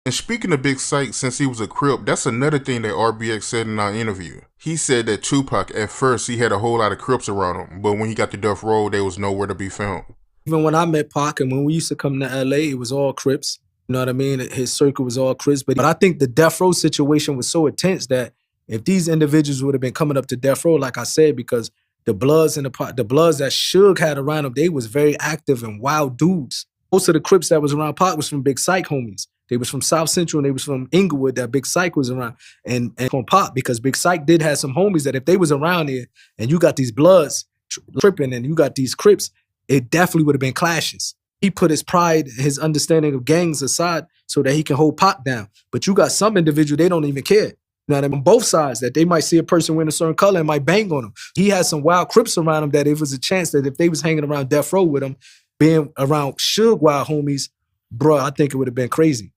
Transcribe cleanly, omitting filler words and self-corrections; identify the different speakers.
Speaker 1: And speaking of Big Syke, since he was a Crip, that's another thing that RBX said in our interview. He said that Tupac, at first, he had a whole lot of Crips around him, but when he got to Death Row, there was nowhere to be found.
Speaker 2: Even when I met Pac and when we used to come to LA, it was all Crips. You know what I mean? His circle was all Crips. But I think the Death Row situation was so intense that if these individuals would have been coming up to Death Row, like I said, because the Bloods and the Bloods that Suge had around them, they was very active and wild dudes. Most of the Crips that was around Pac was from Big Syke homies. They was from South Central and they was from Inglewood that Big Syke was around. And from Pac, because Big Syke did have some homies that if they was around here and you got these Bloods tripping and you got these Crips, it definitely would have been clashes. He put his pride, his understanding of gangs aside so that he can hold Pac down. But you got some individual, they don't even care. You know what I mean? On both sides, that they might see a person wearing a certain color and might bang on him. He had some wild Crips around him that it was a chance that if they was hanging around Death Row with him, being around Suge wild homies, bro, I think it would have been crazy.